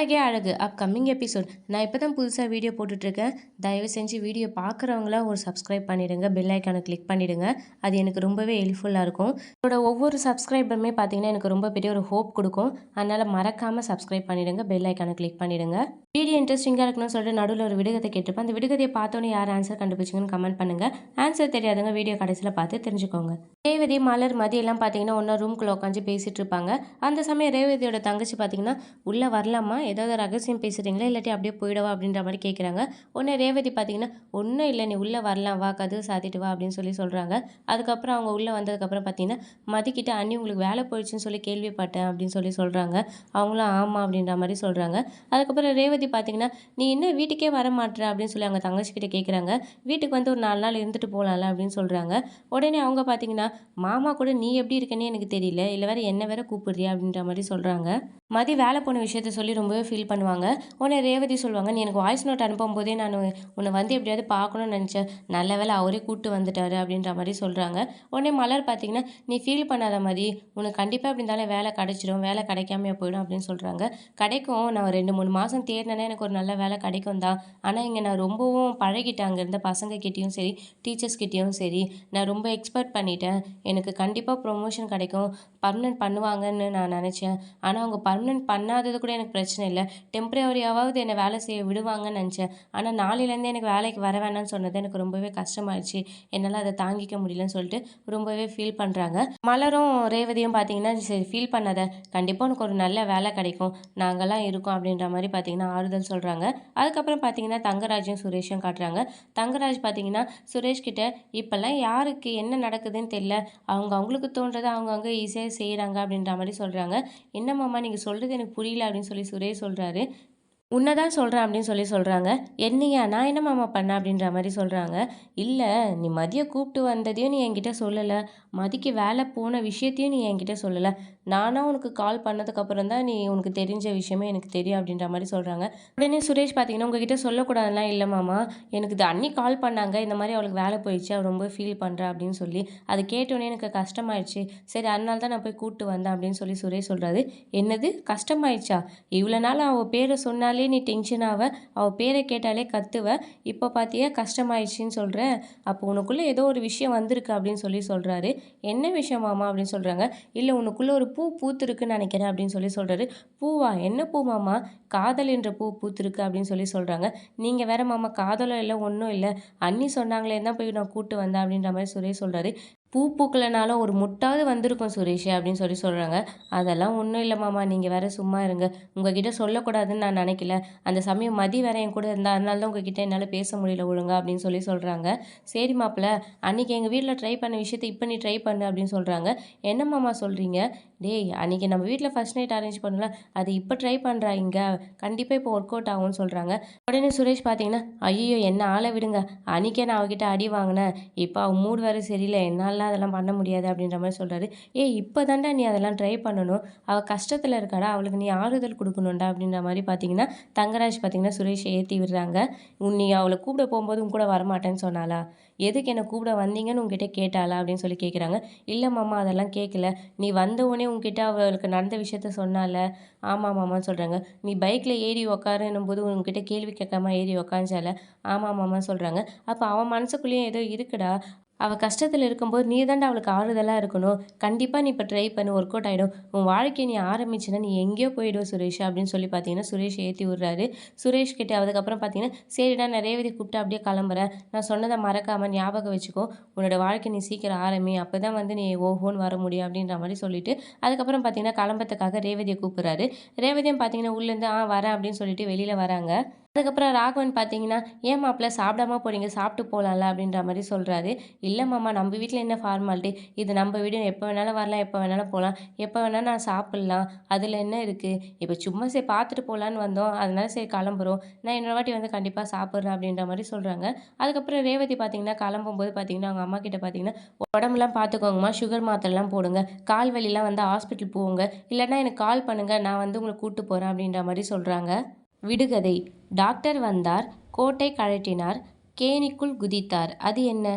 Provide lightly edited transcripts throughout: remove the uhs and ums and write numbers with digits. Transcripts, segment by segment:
அழகே அழகு upcoming episode. நான் இப்போ தான் புதுசாக வீடியோ போட்டுட்ருக்கேன். தயவு செஞ்சு வீடியோ பார்க்குறவங்களாம் ஒரு சப்ஸ்கிரைப் பண்ணிவிடுங்க, பெல் ஐக்கானை கிளிக் பண்ணிவிடுங்க. அது எனக்கு ரொம்பவே ஹெல்ப்ஃபுல்லாக இருக்கும். என்னோட ஒவ்வொரு சப்ஸ்கிரைபருமே பார்த்தீங்கன்னா எனக்கு ரொம்ப பெரிய ஒரு ஹோப் கொடுக்கும். அதனால் மறக்காமல் சப்ஸ்கிரைப் பண்ணிவிடுங்க, பெல் ஐக்கானை கிளிக் பண்ணிவிடுங்க. வீடியோ இன்ட்ரெஸ்டிங்காக இருக்கணும்னு சொல்லிட்டு நடுவில் ஒரு விடுகதை கேட்டிருப்பேன். அந்த விடுகதையை பார்த்தோன்னே யார் ஆன்சர் கண்டுபிடிச்சிங்கன்னு கமெண்ட் பண்ணுங்கள். ஆன்சர் தெரியாதவங்க வீடியோ கடைசியில் பார்த்து தெரிஞ்சுக்கோங்க. ரேவதி, மலர், மதி எல்லாம் பார்த்தீங்கன்னா ஒன்றா ரூம்குள்ளே உட்காந்து பேசிகிட்டு இருப்பாங்க. அந்த சமயம் ரேவதியோட தங்கச்சி பார்த்தீங்கன்னா உள்ளே வரலாமா, ஏதாவது ரகசியம் பேசுகிறீங்களா, இல்லாட்டி அப்படியே போயிடவா அப்படின்ற மாதிரி கேட்குறாங்க. உடனே ரேவதி பார்த்தீங்கன்னா ஒன்றும் இல்லை, நீ உள்ளே வரலாம் வா, கதவு சாத்திட்டு வா அப்படின்னு சொல்லி சொல்கிறாங்க. அதுக்கப்புறம் அவங்க உள்ளே வந்ததுக்கப்புறம் பார்த்தீங்கன்னா மதிக்கிட்ட அண்ணி உங்களுக்கு வேலை போயிடுச்சுன்னு சொல்லி கேள்விப்பட்டேன் அப்படின்னு சொல்லி சொல்கிறாங்க. அவங்களும் ஆமாம் அப்படின்ற மாதிரி சொல்கிறாங்க. அதுக்கப்புறம் ரேவதி பார்த்தீங்கன்னா நீ இன்னும் வீட்டுக்கே வர மாட்டேற அப்படின்னு சொல்லி அவங்க தங்கச்சிக்கிட்ட கேட்குறாங்க. வீட்டுக்கு வந்து ஒரு 4 நாள் இருந்துட்டு போகலாம்ல அப்படின்னு சொல்கிறாங்க. உடனே அவங்க பார்த்தீங்கன்னா மாமா கூட நீ எப்படி இருக்கேன்னு எனக்கு தெரியல, இல்லை வேற என்ன வேற கூப்பிடுறியா அப்படின்ற மாதிரி சொல்கிறாங்க. மதி வேலை போன விஷயத்த சொல்லி ரொம்பவே ஃபீல் பண்ணுவாங்க. உடனே ரேவதி சொல்லுவாங்க, நீ எனக்கு வாய்ஸ் நோட் அனுப்பும்போதே நான் உன்னை வந்து எப்படியாவது பார்க்கணும்னு நினச்சேன், நல்ல வேலை அவரே கூப்பிட்டு வந்துட்டாரு அப்படின்ற மாதிரி சொல்கிறாங்க. உடனே மலர் பார்த்தீங்கன்னா நீ ஃபீல் பண்ணாத மதி, உனக்கு கண்டிப்பாக எப்படி இருந்தாலும் வேலை கிடைச்சிடும், வேலை கிடைக்காமையே போயிடும் அப்படின்னு சொல்கிறாங்க. கிடைக்கும், நான் 2-3 மாதம் தேடினேன்னா எனக்கு ஒரு நல்ல வேலை கிடைக்கும் தான். ஆனால் இங்கே நான் ரொம்பவும் பழகிட்டேன், அங்கே இருந்த பசங்கக்கிட்டேயும் சரி டீச்சர்ஸ்கிட்டேயும் சரி நான் ரொம்ப எக்ஸ்பெக்ட் பண்ணிட்டேன். எனக்கு கண்டிப்பாக ப்ரொமோஷன் கிடைக்கும், பர்மனெண்ட் பண்ணுவாங்கன்னு நான் நினச்சேன். ஆனால் அவங்க பர்மனெண்ட் பண்ணாதது கூட எனக்கு பிரச்சனை இல்லை, டெம்ப்ரவரியாவது என்னை வேலை செய்ய விடுவாங்கன்னு நினச்சேன். ஆனால் நாளையிலேருந்து எனக்கு வேலைக்கு வர வேணாம்னு சொன்னது எனக்கு ரொம்பவே கஷ்டமாயிடுச்சு, என்னால் அதை தாங்கிக்க முடியலன்னு சொல்லிட்டு ரொம்பவே ஃபீல் பண்ணுறாங்க. மலரும் ரேவதியும் பார்த்தீங்கன்னா சரி ஃபீல் பண்ணாத, கண்டிப்பாக உனக்கு ஒரு நல்ல வேலை கிடைக்கும், நாங்கள்லாம் இருக்கோம் அப்படின்ற மாதிரி பார்த்தீங்கன்னா ஆறுதல் சொல்கிறாங்க. அதுக்கப்புறம் பார்த்தீங்கன்னா தங்கராஜும் சுரேஷும் காட்டுறாங்க. தங்கராஜ் பார்த்தீங்கன்னா சுரேஷ் கிட்ட இப்போல்லாம் யாருக்கு என்ன நடக்குதுன்னு தெரியல, அவங்களுக்கு தோன்றதை அவங்கவுங்க ஈஸியாக செய்கிறாங்க அப்படின்ற மாதிரி சொல்கிறாங்க. என்ன மாமா நீங்கள் சொல்கிறது எனக்கு புரியல அப்படின்னு சொல்லி சுரேஷ் சொல்கிறாரு. உன்னை தான் சொல்கிறேன் அப்படின்னு சொல்லி சொல்கிறாங்க. என்னையா, நான் என்ன மாமா பண்ணேன் அப்படின்ற மாதிரி சொல்கிறாங்க. இல்லை, நீ மதியை கூப்பிட்டு வந்ததையும் நீ என்கிட்ட சொல்லலை, மதிக்கு வேலை போன விஷயத்தையும் நீ என்கிட்ட சொல்லலை, நானாக உனக்கு கால் பண்ணதுக்கப்புறம் தான் நீ உனக்கு தெரிஞ்ச விஷயமே எனக்கு தெரியும் அப்படின்ற மாதிரி சொல்கிறாங்க. உடனே சுரேஷ் பார்த்தீங்கன்னா உங்ககிட்ட சொல்லக்கூடாதுலாம் இல்லை மாமா, எனக்கு இது அன்னி கால் பண்ணாங்க, இந்த மாதிரி அவளுக்கு வேலை போயிடுச்சு, அவள் ரொம்ப ஃபீல் பண்ணுறா அப்படின்னு சொல்லி, அது கேட்டோன்னே எனக்கு கஷ்டமாயிடுச்சு, சரி அதனால தான் நான் போய் கூப்பிட்டு வந்தேன் அப்படின்னு சொல்லி சுரேஷ் சொல்கிறாரு. என்னது கஷ்டமாயிடுச்சா, இவ்வளோ நாள் அவள் பேரை சொன்னாலே நீ டென்ஷன் ஆவ, அவள் பேரை கேட்டாலே கத்துவ, இப்போ பார்த்தியா கஷ்டமாயிடுச்சின்னு சொல்கிற, அப்போ உனக்குள்ளே ஏதோ ஒரு விஷயம் வந்திருக்கு அப்படின்னு சொல்லி சொல்கிறாரு. என்ன விஷயம் மாமா அப்படின்னு சொல்கிறாங்க. இல்லை உனக்குள்ளே ஒரு பூ பூத்துருக்குன்னு நினைக்கிறேன் அப்படின்னு சொல்லி சொல்கிறாரு. பூவா, என்ன பூ மாமா, காதல் என்ற பூ பூத்துருக்கு அப்படின்னு சொல்லி சொல்கிறாங்க. நீங்கள் வேற மாமா, காதலும் இல்லை ஒன்றும் இல்லை, அண்ணி சொன்னாங்களே தான் போய் நான் கூப்பிட்டு வந்தேன் அப்படின்ற மாதிரி சுரேஷ் சொல்கிறாரு. பூ பூக்கலைனாலும் ஒரு முட்டாவது வந்திருக்கும் சுரேஷ் அப்படின்னு சொல்லி சொல்கிறாங்க. அதெல்லாம் ஒன்றும் இல்லை மாமா, நீங்கள் வேற சும்மா இருங்க, உங்ககிட்ட சொல்லக்கூடாதுன்னு நான் நினைக்கல, அந்த சமயம் மதி வேற என் கூட இருந்தால் அதனால தான் உங்ககிட்ட என்னால் பேச முடியல ஒழுங்கா அப்படின்னு சொல்லி சொல்கிறாங்க. சரி மாப்பிள்ள, அன்றைக்கி எங்கள் வீட்டில் ட்ரை பண்ண விஷயத்தை இப்போ நீ ட்ரை பண்ணு அப்படின்னு சொல்கிறாங்க. என்ன மாமா சொல்கிறீங்க, டேய் அன்றைக்கி நம்ம வீட்டில் ஃபர்ஸ்ட் நைட் அரேஞ்ச் பண்ணல, அது இப்போ ட்ரை பண்ணுறாங்க, கண்டிப்பாக இப்போ ஒர்க் அவுட் ஆகும்னு சொல்கிறாங்க. உடனே சுரேஷ் பார்த்தீங்கன்னா ஐயோ என்ன ஆளை விடுங்க, அன்றைக்கே நான் அவகிட்ட அடி வாங்கினேன், இப்போ அவள் மூடு வேறு சரியில்லை, என்னால் அதெல்லாம் பண்ண முடியாது அப்படின்ற மாதிரி சொல்கிறாரு. இப்போ தாண்டா நீ அதெல்லாம் ட்ரை பண்ணணும், அவள் கஷ்டத்தில் இருக்காடா, அவளுக்கு நீ ஆறுதல் கொடுக்கணும்டா அப்படின்ற மாதிரி பார்த்தீங்கன்னா தங்கராஜ் பார்த்தீங்கன்னா சுரேஷை ஏற்றி விடுறாங்க. நீ அவளை கூப்பிட போகும்போது உன் கூட வரமாட்டேன்னு சொன்னாளா, எதுக்கு என்னை கூப்பிட வந்தீங்கன்னு உங்ககிட்ட கேட்டாளா அப்படின்னு சொல்லி கேட்குறாங்க. இல்லை மாமா அதெல்லாம் கேட்கல, நீ வந்த உடனே உங்ககிட்ட அவளுக்கு நடந்த விஷயத்த சொன்னால. ஆமாம் மாமான்னு சொல்கிறாங்க. நீ பைக்கில் ஏறி உக்காருன்னும் போது உங்ககிட்ட கேள்வி கேட்காம ஏறி உக்காஞ்சால. ஆமாம் மாமான்னு சொல்கிறாங்க. அப்போ அவன் மனசுக்குள்ளேயும் ஏதோ இருக்குடா, அவள் கஷ்டத்தில் இருக்கும்போது நீ தாண்டா அவளுக்கு ஆறுதலாக இருக்கணும், கண்டிப்பாக நீ இப்போ ட்ரை பண்ணு, ஒர்க் அவுட் ஆகிடும், உன் வாழ்க்கையை நீ ஆரம்பிச்சுன்னா நீ எங்கேயோ போயிடும் சுரேஷ் அப்படின்னு சொல்லி பார்த்தீங்கன்னா சுரேஷ் ஏற்றி விடுறாரு. சுரேஷ் கிட்டே அதுக்கப்புறம் பார்த்தீங்கன்னா சரிடா நான் ரேவதி கூப்பிட்டு அப்படியே கிளம்புறேன், நான் சொன்னதை மறக்காமல் ஞாபகம் வச்சுக்கோ, உன்னோட வாழ்க்கை நீ சீக்கிரம் ஆரம்பி, அப்போ தான் வந்து நீ ஓஹோன்னு வர முடியும் அப்படின்ற மாதிரி சொல்லிட்டு அதுக்கப்புறம் பார்த்தீங்கன்னா கிளம்புறதுக்காக ரேவதியை கூப்பிட்றாரு. ரேவதியும் பார்த்தீங்கன்னா உள்ளேருந்து வரேன் அப்படின்னு சொல்லிட்டு வெளியில் வராங்க. அதுக்கப்புறம் ராகவன் பார்த்தீங்கன்னா ஏன் மாப்பிள்ள சாப்பிடாம போறீங்க, சாப்பிட்டு போகலாம்ல அப்படின்ற மாதிரி சொல்கிறாரு. இல்லை மாமா, நம்ம வீட்டில் என்ன ஃபார்மாலிட்டி, இது நம்ம வீடு, எப்போ வேணாலும் வரலாம், எப்போ வேணாலும் போகலாம், எப்போ வேணாலும் நான் சாப்பிட்லாம், அதில் என்ன இருக்குது, இப்போ சும்மா சரி பார்த்துட்டு போகலான்னு வந்தோம், அதனால சரி கிளம்புறோம், நான் இன்னொரு வாட்டி வந்து கண்டிப்பாக சாப்பிட்றேன் அப்படின்ற மாதிரி சொல்கிறாங்க. அதுக்கப்புறம் ரேவதி பார்த்தீங்கன்னா கிளம்பும்போது பார்த்தீங்கன்னா அவங்க அம்மா கிட்ட பார்த்தீங்கன்னா உடம்புலாம் பார்த்துக்கோங்கம்மா, சுகர் மாத்திரைலாம் போடுங்க, கால் வலிலாம் வந்து ஹாஸ்பிட்டல் போங்க, இல்லைன்னா எனக்கு கால் பண்ணுங்கள், நான் வந்து உங்களை கூப்பிட்டு போகிறேன் அப்படின்ற மாதிரி சொல்கிறாங்க. விடுகதை. டாக்டர் வந்தார், கோட்டை கழட்டினார், கேணிக்குள் குதித்தார், அது என்ன?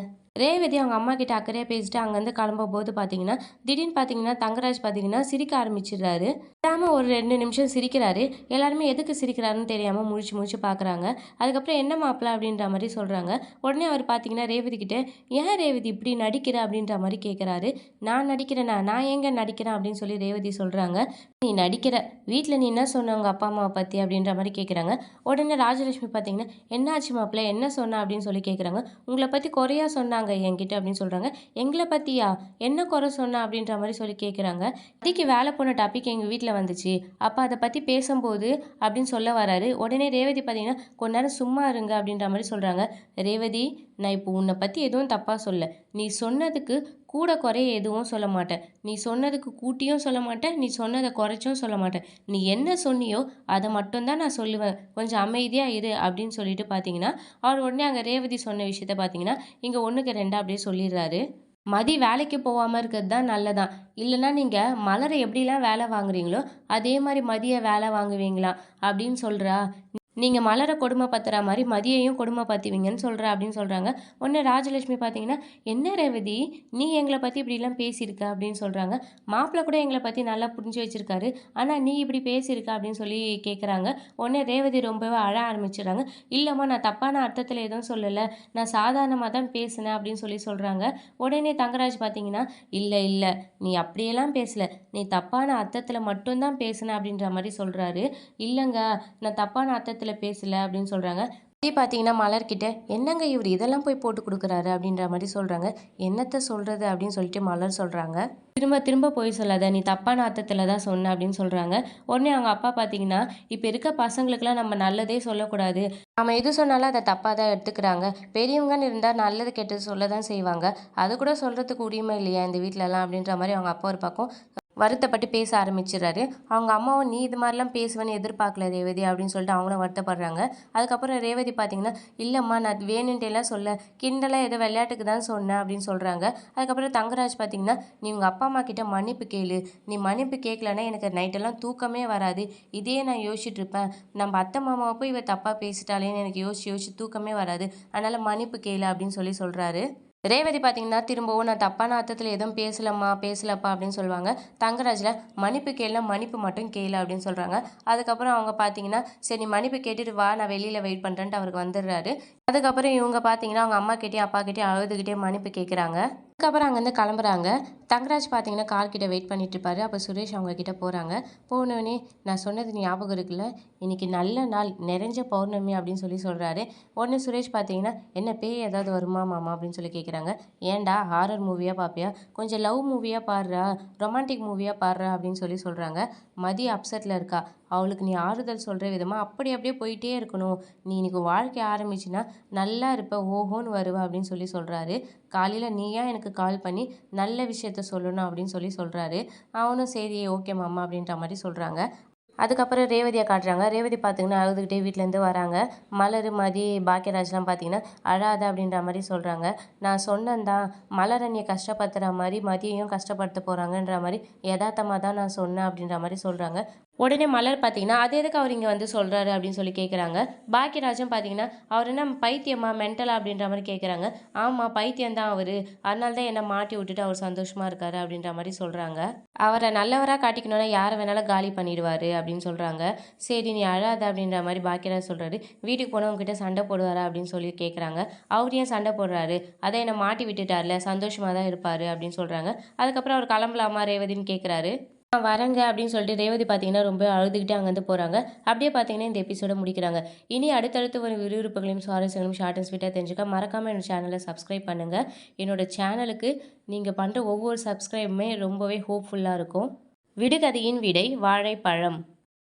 ரேவதி அவங்க அம்மா கிட்ட அக்கறையாக பேசிட்டு அங்கேருந்து கிளம்பும்போது பார்த்தீங்கன்னா திடீர்னு பார்த்தீங்கன்னா தங்கராஜ் பார்த்தீங்கன்னா சிரிக்க ஆரம்பிச்சிடுறாரு. விடாம ஒரு 2 நிமிஷம் சிரிக்கிறாரு. எல்லாருமே எதுக்கு சிரிக்கிறாருன்னு தெரியாம முழிச்சு முழிச்சு பார்க்குறாங்க. அதுக்கப்புறம் "என்ன மாப்பிள?" அப்படின்ற மாரி சொல்றாங்க. உடனே அவர் பார்த்தீங்கன்னா, ரேவதி கிட்ட "ஏன் ரேவதி இப்படி நடிக்கிற?" அப்படின்ற மாரி கேட்குறாரு. "நான் நடிக்கிறேனா? நான் ஏங்க நடிக்கிறேன்?" அப்படின்னு சொல்லி ரேவதி சொல்றாங்க. "நீ நடிக்கிற. வீட்ல நீ என்ன சொன்ன உங்க அப்பா, அம்மாவ பத்தி?" அப்படின்ற மாரி கேட்குறாங்க. உடனே ராஜலட்சுமி பார்த்தீங்கன்னா, "என்னாச்சு மாப்பிள? என்ன சொன்னா?" அப்படின்னு சொல்லி கேட்குறாங்க. "உங்கள பத்தி குறையா சொன்னாங்க என்கிட்ட" அப்படின்னு சொல்றாங்க. "எங்கள பத்தியா? என்ன குறை சொன்னா?" அப்படின்ற மாரி சொல்லி கேட்குறாங்க. "மதிக்கு வேல போன டாபிக் எங்க வீட்ல வந்துச்சு. அப்ப அத பத்தி பேசம்போது" அப்படின்னு சொல்ல வராரு. உடனே ரேவதி பார்த்தீங்கன்னா, "கொஞ்ச நேரம் சும்மா இருங்க" அப்படின்ற மாரி சொல்றாங்க. "ரேவதி, நான் இப்போ உன்ன பத்தி எதுவும் தப்பா சொல்லல. நீ சொன்னதுக்கு கூட குறைய எதுவும் சொல்ல மாட்டேன். நீ சொன்னதுக்கு கூட்டியும் சொல்ல மாட்டேன். நீ சொன்னத குறைச்சும் சொல்ல மாட்டேன். நீ என்ன சொன்னியோ அத மட்டும் தான் நான் சொல்லுவேன். கொஞ்சம் அமைதியா இரு" அப்படின்னு சொல்லிட்டு பார்த்தீங்கன்னா, அவர் உடனே அங்க ரேவதி சொன்ன விஷயத்த பார்த்தீங்கன்னா, இங்க 1க்கு 2 அப்படியே சொல்லிடுறாரு. மதி வேலைக்கு போகாம இருக்கிறது தான் நல்லதாம். இல்லன்னா நீங்க மலர எப்படிலாம் வேலை வாங்குறீங்களோ, அதே மாரி மதிய வேலை வாங்குவீங்களாம் அப்படின்னு சொல்றா. நீங்க மலர கொடுமைப்படுத்துறா மாரி மதியையும் கொடுமைப்படுத்துவீங்கன்னு சொல்றா அப்படின்னு சொல்றாங்க. உடனே ராஜலட்சுமி பார்த்தீங்கன்னா, "என்ன ரேவதி, நீ எங்கள பத்தி இப்படிலாம் பேசியிருக்க" அப்படின்னு சொல்றாங்க. "மாப்பிள கூட எங்கள பத்தி நல்லா புரிஞ்சு வச்சிருக்காரு. ஆனா நீ இப்படி பேசியிருக்க" அப்படின்னு சொல்லி கேட்குறாங்க. உடனே ரேவதி ரொம்பவே அழ ஆரம்பிச்சுடுறாங்க. "இல்லம்மா, நான் தப்பான அர்த்தத்தில எதுவும் சொல்லல. நான் சாதாரணமா தான் பேசினேன்" அப்படின்னு சொல்லி சொல்றாங்க. உடனே தங்கராஜ் பார்த்தீங்கன்னா, "இல்ல, இல்ல. நீ அப்படியெல்லாம் பேசல. நீ தப்பான அர்த்தத்தில மட்டும் தான் பேசின" அப்படின்ற மாரி சொல்றாரு. "இல்லங்க, நான் தப்பான அர்த்தத்தில பேசல" அப்படின்னு சொல்றாங்க. அதே பார்த்தீங்கன்னா மலர்கிட்ட, "என்னங்க இவரு இதெல்லாம் போய் போட்டு குடுக்குறாரு?" அப்படின்ற மாரி சொல்றாங்க. "என்னத்த சொல்றது?" அப்படின்னு சொல்லிட்டு மலர் சொல்றாங்க. "திரும்ப திரும்ப பொய் சொல்லாத. நீ தப்பான அர்த்தத்தில தான் சொன்ன" அப்படின்னு சொல்றாங்க. உடனே அவங்க அப்பா பார்த்தீங்கன்னா, "இப்ப இருக்க பசங்களுக்கெல்லாம் நம்ம நல்லதே சொல்லக்கூடாது. நாம எது சொன்னாலும் அத தப்பா தான் எடுத்துக்கிறாங்க. பெரியவங்கன்னு இருந்தா நல்லது கெட்டது சொல்ல தான் செய்வாங்க. அது கூட சொல்றதுக்கு உரிமை இல்லையா இந்த வீட்லலாம்?" அப்படின்ற மாரி அவங்க அப்பா ஒரு பக்கம் வருத்தப்பட்டு பேச ஆரம்பிச்சுறாரு. அவங்க அம்மாவும், "நீ இது மாரிலாம் பேசுவேன்னு எதிர்பார்க்கல ரேவதி" அப்படின்னு சொல்லிட்டு அவங்களும் வருத்தப்படுறாங்க. அதுக்கப்புறம் ரேவதி பார்த்தீங்கன்னா, "இல்லம்மா, நான் வேணுன்ட்டேலாம் சொல்லல. கிண்டலா ஏதோ விளையாட்டுக்கு தான் சொன்னேன்" அப்படின்னு சொல்றாங்க. அதுக்கப்புறம் தங்கராஜ் பார்த்தீங்கன்னா, "நீ உங்க அப்பா, அம்மா கிட்ட மன்னிப்பு கேளு. நீ மன்னிப்பு கேட்கலன்னா எனக்கு நைட்டெல்லாம் தூக்கமே வராது. இதையே நான் யோசிச்சுட்டு இருப்பேன். நம்ம அத்தை, மாமாவ போய் இவ தப்பா பேசிட்டாளேன்னு எனக்கு யோசிச்சு யோசிச்சு தூக்கமே வராது. அதனால மன்னிப்பு கேளு" அப்படின்னு சொல்லி சொல்றாரு. ரேவதி பார்த்தீங்கன்னா, திரும்பவும் "நான் தப்பான அர்த்தத்தில எதுவும் பேசலம்மா, பேசலப்பா" அப்படின்னு சொல்லுவாங்க. தங்கராஜ்ல "மன்னிப்பு கேளுனா மன்னிப்பு மட்டும் கேளு" அப்படின்னு சொல்றாங்க. அதுக்கப்புறம் அவங்க பார்த்தீங்கன்னா, "சரி நீ மன்னிப்பு கேட்டுட்டு வா, நான் வெளியில வெயிட் பண்றேன்ட்டு" அவருக்கு வந்துடுறாரு. அதுக்கப்புறம் இவங்க பார்த்தீங்கன்னா, அவங்க அம்மாகிட்டயும், அப்பாகிட்டயும் அழுதுகிட்டே மன்னிப்பு கேட்குறாங்க. அதுக்கப்புறம் அங்கேருந்து கிளம்புறாங்க. தங்கராஜ் பார்த்தீங்கன்னா, கார் கிட்ட வெயிட் பண்ணிட்டு இருப்பாரு. அப்ப சுரேஷ் அவங்க கிட்ட போறாங்க. போனோனே, "நான் சொன்னது ஞாபகம் இருக்குல்ல? இன்னைக்கு நல்ல நாள், நிறைஞ்ச பௌர்ணமி" அப்படின்னு சொல்லி சொல்றாரு. உடனே சுரேஷ் பார்த்தீங்கன்னா, "என்ன பேய் ஏதாவது வருமா மாமா?" அப்படின்னு சொல்லி கேட்குறாங்க. "ஏன்டா ஹாரர் மூவியா பார்ப்பியா? கொஞ்சம் லவ் மூவியா பாருடா, ரொமான்டிக் மூவியா பாருடா" அப்படின்னு சொல்லி சொல்றாங்க. மதி அப்செட்ல இருக்கா. அவளுக்கு நீ ஆறுதல் சொல்ற விதமா அப்படி அப்படியே போயிட்டே இருக்கணும். நீ இன்னைக்கு வாழ்க்கை ஆரம்பிச்சின்னா நல்லா இருப்ப, ஓஹோன்னு வருவ அப்படின்னு சொல்லி சொல்றாரு. "காலையில நீயா எனக்கு கால் பண்ணி நல்ல விஷயத்த சொல்லணும்" அப்படின்னு சொல்லி சொல்றாரு. அவனும் சரி ஓகே மாமா அப்படின்ற மாரி சொல்றாங்க. அதுக்கப்புறம் ரேவதிய காட்டுறாங்க. ரேவதி பார்த்தீங்கன்னா, அழுதுகிட்டே வீட்லேருந்து வராங்க. மலரு, மதி, பாக்கியராஜ்லாம் பார்த்தீங்கன்னா, "அழாத" அப்படின்ற மாரி சொல்றாங்க. "நான் சொன்னேன் தான், மலர நீ கஷ்டப்படுத்துற மாரி மதியையும் கஷ்டப்படுத்த போறாங்கன்ற மாரி எதார்த்தமா தான் நான் சொன்னேன்" அப்படின்ற மாரி சொல்றாங்க. உடனே மலர் பார்த்தீங்கன்னா, "அது எதுக்கு அவரு இங்க வந்து சொல்றாரு?" அப்படின்னு சொல்லி கேட்குறாங்க. பாக்கியராஜும் பார்த்தீங்கன்னா, "அவர் என்ன பைத்தியமா? மென்டலா?" அப்படின்ற மாரி கேட்குறாங்க. "ஆமா, பைத்தியம் தான் அவரு. அதனால தான் என்ன மாட்டி விட்டுட்டு அவர் சந்தோஷமா இருக்காரு" அப்படின்ற மாரி சொல்றாங்க. "அவர நல்லவரா காட்டிக்கணும்னா யார வேணாலும் காலி பண்ணிடுவாரு" அப்படின்னு சொல்றாங்க. "சரி நீ அழாத" அப்படின்ற மாரி பாக்கியராஜ் சொல்றாரு. "வீட்டுக்கு போனா உன்கிட்ட சண்டை போடுவாரா?" அப்படின்னு சொல்லி கேட்குறாங்க. "அவரு ஏன் சண்டை போடுறாரு? அதான் என்ன மாட்டி விட்டுட்டார்ல, சந்தோஷமா தான் இருப்பாரு" அப்படின்னு சொல்றாங்க. அதுக்கப்புறம் அவர் "கிளம்பலாமா ரேவதின்னு?" கேட்குறாரு. வரேங்க" அப்படின்னு சொல்லிட்டு ரேவதி பார்த்தீங்கன்னா, ரொம்ப அழுதுகிட்டே அங்கேருந்து போறாங்க. அப்படியே பார்த்தீங்கன்னா, இந்த எபிசோட முடிக்கிறாங்க. இனி அடுத்தடுத்து வரும் விறுவிறுப்புகளையும், சுவாரஸ்யங்களையும் ஷார்ட் அண்ட் ஸ்வீட்டா தெரிஞ்சுக்க மறக்காம என்னோட சேனல சப்ஸ்கிரைப் பண்ணுங்க. என்னோட சேனலுக்கு நீங்க பண்ற ஒவ்வொரு சப்ஸ்கிரைபுமே ரொம்பவே ஹோப்ஃபுல்லா இருக்கும். விடுகதையின் விடை வாழைப்பழம்.